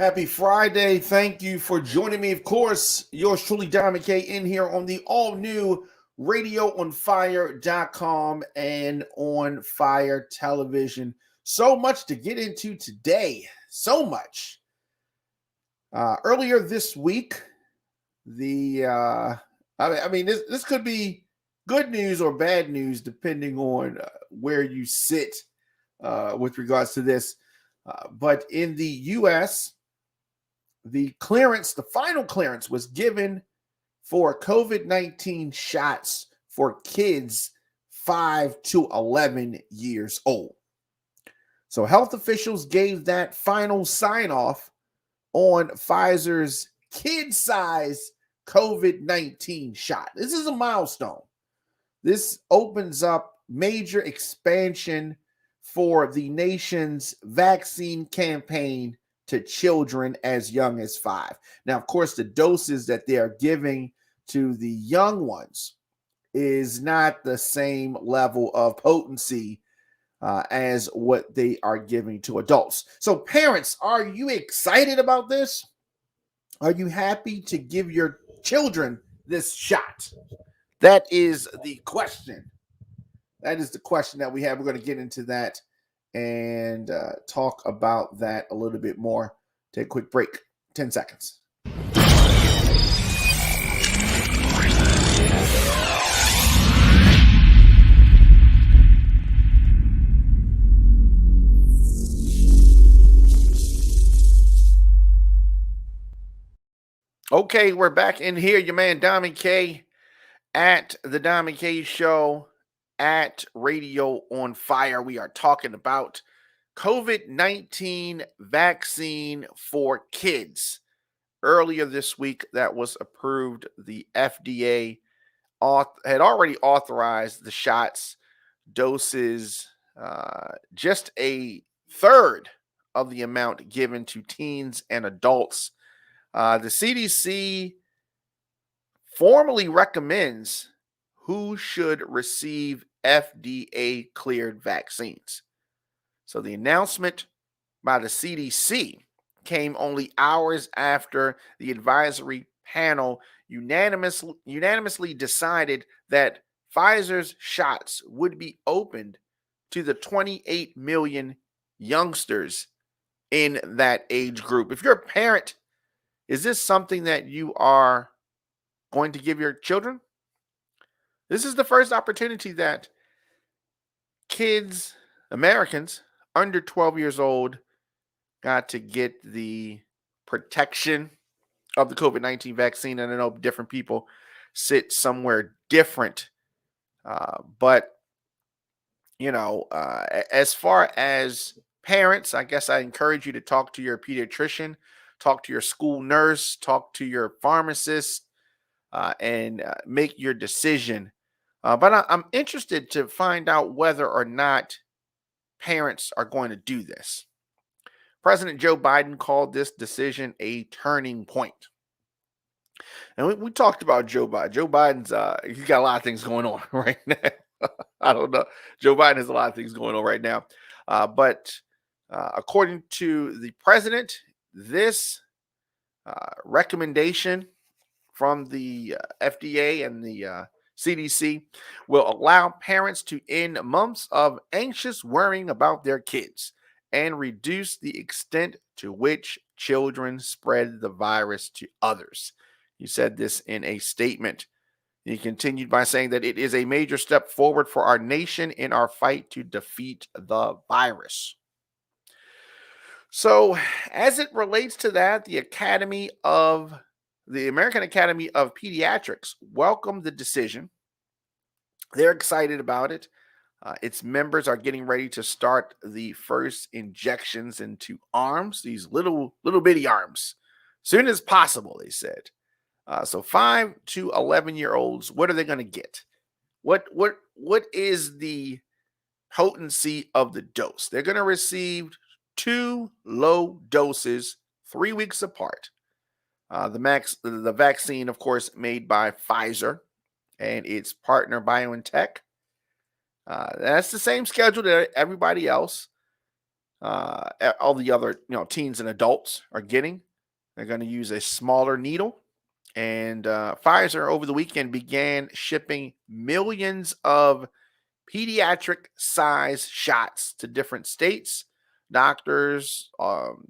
Happy Friday. Thank you for joining me. Of course, yours truly, Don McKay, in here on the all new radioonfire.com and on Fire Television. So much to get into today. So much. Earlier this week, this could be good news or bad news depending on where you sit with regards to this. But in the U.S., the final clearance was given for COVID-19 shots for kids 5 to 11 years old. So health officials gave that final sign-off on Pfizer's kid-size COVID-19 shot. This is a milestone. This opens up major expansion for the nation's vaccine campaign to children as young as 5. Now, of course, the doses that they are giving to the young ones is not the same level of potency as what they are giving to adults. So, parents, are you excited about this? Are you happy to give your children this shot? That is the question. That is the question that we have. We're going to get into that and talk about that a little bit more. Take a quick break, 10 seconds. Okay, we're back in here. Your man, Don K, at the Don K Show, at Radio on Fire. We are talking about COVID-19 vaccine for kids. Earlier this week, that was approved. The FDA had already authorized the shots, doses, just a third of the amount given to teens and adults. The CDC formally recommends who should receive FDA cleared vaccines. So the announcement by the CDC came only hours after the advisory panel unanimously decided that Pfizer's shots would be opened to the 28 million youngsters in that age group. If you're a parent, is this something that you are going to give your children? This is the first opportunity that kids, Americans under 12 years old, got to get the protection of the COVID-19 vaccine. And I know different people sit somewhere different. But as far as parents, I guess I encourage you to talk to your pediatrician, talk to your school nurse, talk to your pharmacist, and make your decision. But I'm interested to find out whether or not parents are going to do this. President Joe Biden called this decision a turning point. And we talked about Joe Biden. Joe Biden's, he's got a lot of things going on right now. I don't know. Joe Biden has a lot of things going on right now. But according to the president, this recommendation from the FDA and the CDC will allow parents to end months of anxious worrying about their kids and reduce the extent to which children spread the virus to others. He said this in a statement. He continued by saying that it is a major step forward for our nation in our fight to defeat the virus. So, as it relates to that, the American Academy of Pediatrics welcomed the decision. They're excited about it. Its members are getting ready to start the first injections into arms, these little bitty arms, soon as possible, they said. So 5 to 11-year-olds, what are they going to get? What is the potency of the dose? They're going to receive 2 low doses 3 weeks apart. The vaccine, of course, made by Pfizer and its partner BioNTech. That's the same schedule that everybody else. all the other teens and adults are getting. They're going to use a smaller needle. And Pfizer over the weekend began shipping millions of pediatric size shots to different states, doctors,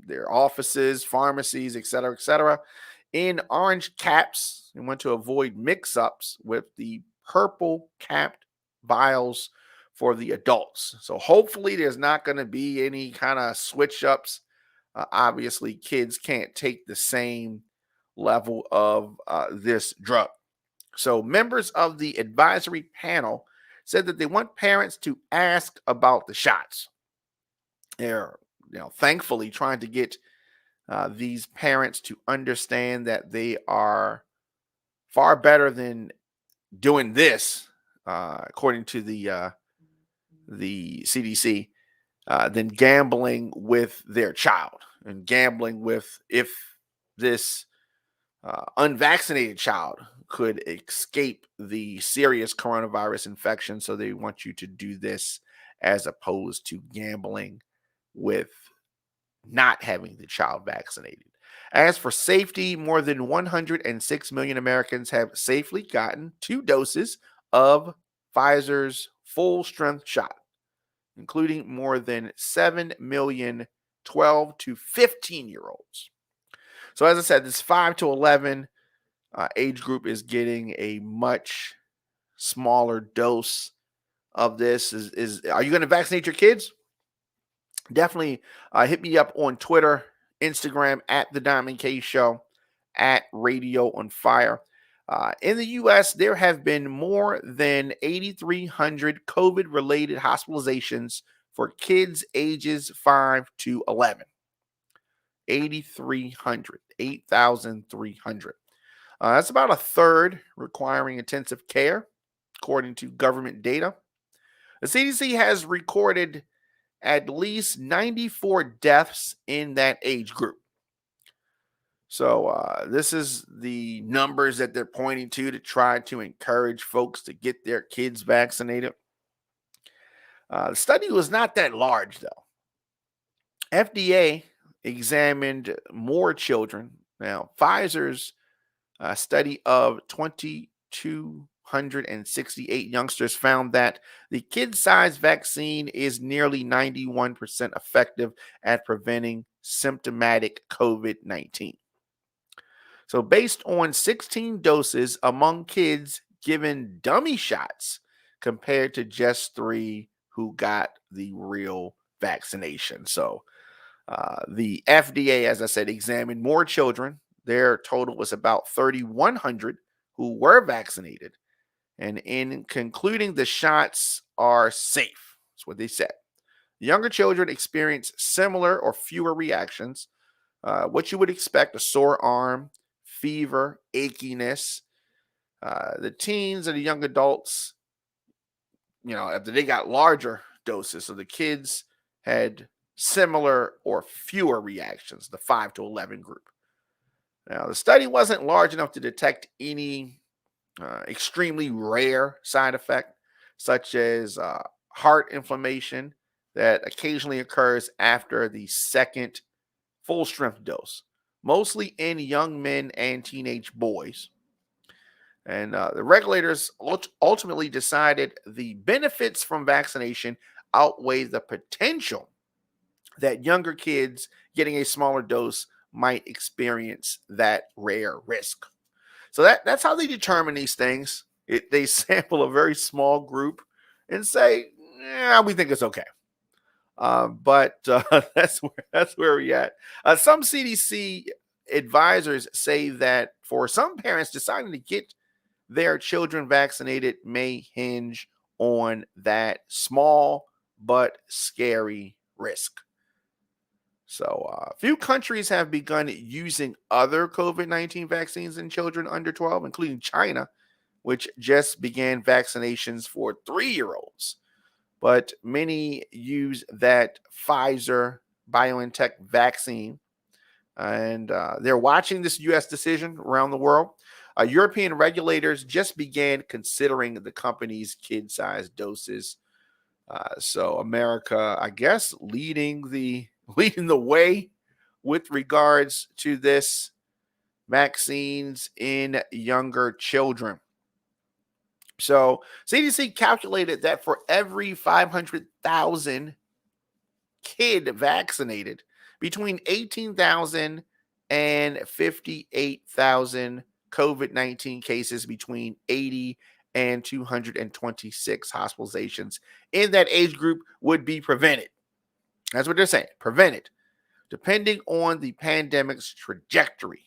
their offices, pharmacies, et cetera, in orange caps, and want to avoid mix-ups with the purple capped vials for the adults. So hopefully there's not going to be any kind of switch ups. Obviously, kids can't take the same level of this drug. So members of the advisory panel said that they want parents to ask about the shots. They're thankfully trying to get these parents to understand that they are far better than doing this, according to the CDC, than gambling with their child and gambling with if this unvaccinated child could escape the serious coronavirus infection. So they want you to do this as opposed to gambling with not having the child vaccinated. As for safety, more than 106 million Americans have safely gotten 2 doses of Pfizer's full strength shot, including more than 7 million 12 to 15-year-olds. So as I said, this 5 to 11 age group is getting a much smaller dose of this. Are you going to vaccinate your kids? Definitely hit me up on Twitter, Instagram at The Diamond K Show, at Radio on Fire. In the U.S., there have been more than 8,300 COVID-related hospitalizations for kids ages 5 to 11. 8,300. That's about a third requiring intensive care, according to government data. The CDC has recorded at least 94 deaths in that age group. So this is the numbers that they're pointing to try to encourage folks to get their kids vaccinated. The study was not that large, though. FDA examined more children. Now, Pfizer's study of 2,268 youngsters found that the kid-sized vaccine is nearly 91% effective at preventing symptomatic COVID-19. So based on 16 doses among kids given dummy shots compared to just 3 who got the real vaccination. So the FDA, as I said, examined more children. Their total was about 3,100 who were vaccinated. And in concluding, the shots are safe. That's what they said. Younger children experience similar or fewer reactions. What you would expect: a sore arm, fever, achiness. The teens and the young adults, after they got larger doses, so the kids had similar or fewer reactions, the 5 to 11 group. Now, the study wasn't large enough to detect any extremely rare side effect, such as heart inflammation that occasionally occurs after the second full strength dose, mostly in young men and teenage boys. And the regulators ultimately decided the benefits from vaccination outweigh the potential that younger kids getting a smaller dose might experience that rare risk. So that's how they determine these things. They sample a very small group and say, we think it's okay. But that's where we're at. Some CDC advisors say that for some parents, deciding to get their children vaccinated may hinge on that small but scary risk. So a few countries have begun using other COVID-19 vaccines in children under 12, including China, which just began vaccinations for 3-year-olds. But many use that Pfizer BioNTech vaccine, and they're watching this U.S. decision around the world. European regulators just began considering the company's kid-sized doses. So America, I guess, leading the way with regards to this vaccines in younger children. So CDC calculated that for every 500,000 kid vaccinated, between 18,000 and 58,000 COVID-19 cases, between 80 and 226 hospitalizations in that age group would be prevented. That's what they're saying, prevented, depending on the pandemic's trajectory.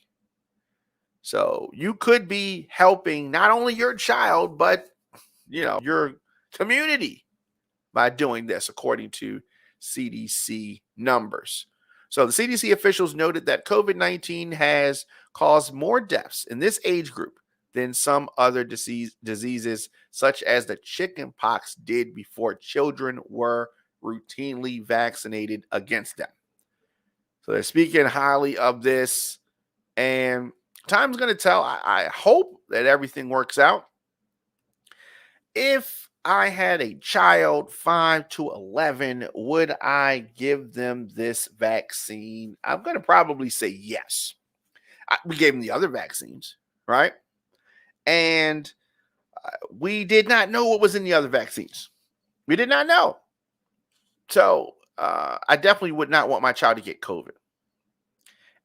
So you could be helping not only your child, but your community by doing this, according to CDC numbers. So the CDC officials noted that COVID-19 has caused more deaths in this age group than some other diseases, such as the chickenpox did before children were routinely vaccinated against them. So they're speaking highly of this, and time's going to tell. I hope that everything works out. If I had a child 5 to 11, would I give them this vaccine? I'm going to probably say yes. We gave them the other vaccines, right? And we did not know what was in the other vaccines. We did not know. So I definitely would not want my child to get COVID.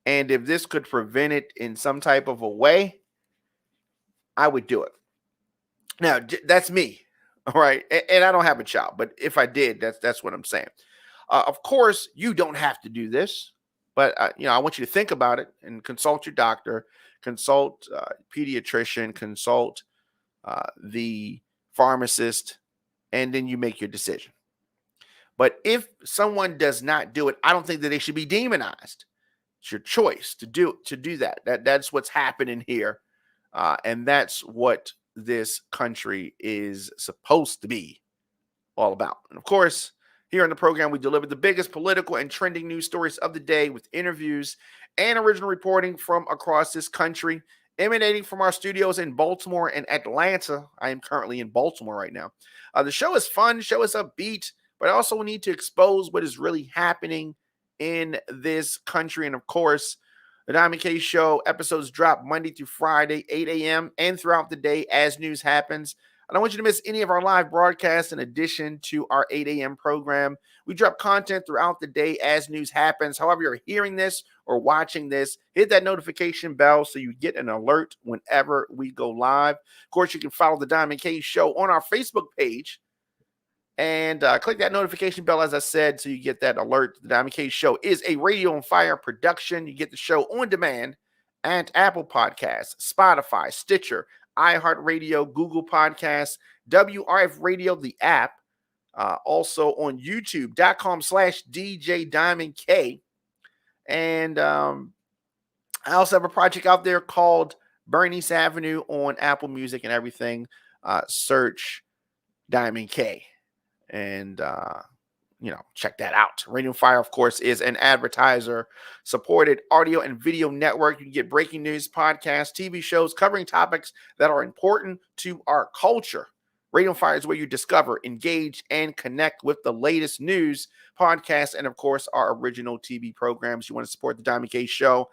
And if this could prevent it in some type of a way, I would do it. Now, that's me. All right. And I don't have a child, but if I did, that's what I'm saying. Of course, you don't have to do this, but I want you to think about it and consult your doctor, consult pediatrician, consult the pharmacist, and then you make your decision. But if someone does not do it, I don't think that they should be demonized. It's your choice to do that. That's what's happening here, and that's what this country is supposed to be all about. And of course, here on the program, we deliver the biggest political and trending news stories of the day with interviews and original reporting from across this country, emanating from our studios in Baltimore and Atlanta. I am currently in Baltimore right now. The show is fun, show is upbeat, but I also need to expose what is really happening in this country. And of course, the Diamond K Show episodes drop Monday through Friday, 8 a.m. and throughout the day as news happens. I don't want you to miss any of our live broadcasts in addition to our 8 a.m. program. We drop content throughout the day as news happens. However you're hearing this or watching this, hit that notification bell so you get an alert whenever we go live. Of course, you can follow the Diamond K Show on our Facebook page. And click that notification bell, as I said, so you get that alert. The Diamond K Show is a Radio on Fire production. You get the show on demand at Apple Podcasts, Spotify, Stitcher, iHeartRadio, Google Podcasts, WRF Radio, the app. Also on YouTube.com/DJ Diamond K. And I also have a project out there called Bernice Avenue on Apple Music and everything. Search Diamond K. And, check that out. Radio Fire, of course, is an advertiser-supported audio and video network. You can get breaking news, podcasts, TV shows covering topics that are important to our culture. Radio Fire is where you discover, engage, and connect with the latest news, podcasts, and, of course, our original TV programs. You want to support the Diamond K Show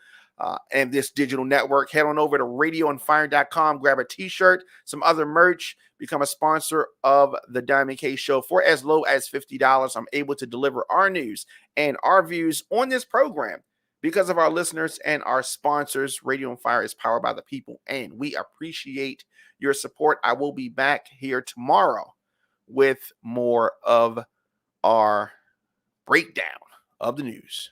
and this digital network, head on over to radioonfire.com, grab a t-shirt, some other merch, become a sponsor of the Diamond K Show for as low as $50. I'm able to deliver our news and our views on this program because of our listeners and our sponsors. Radio on Fire is powered by the people, and we appreciate your support. I will be back here tomorrow with more of our breakdown of the news.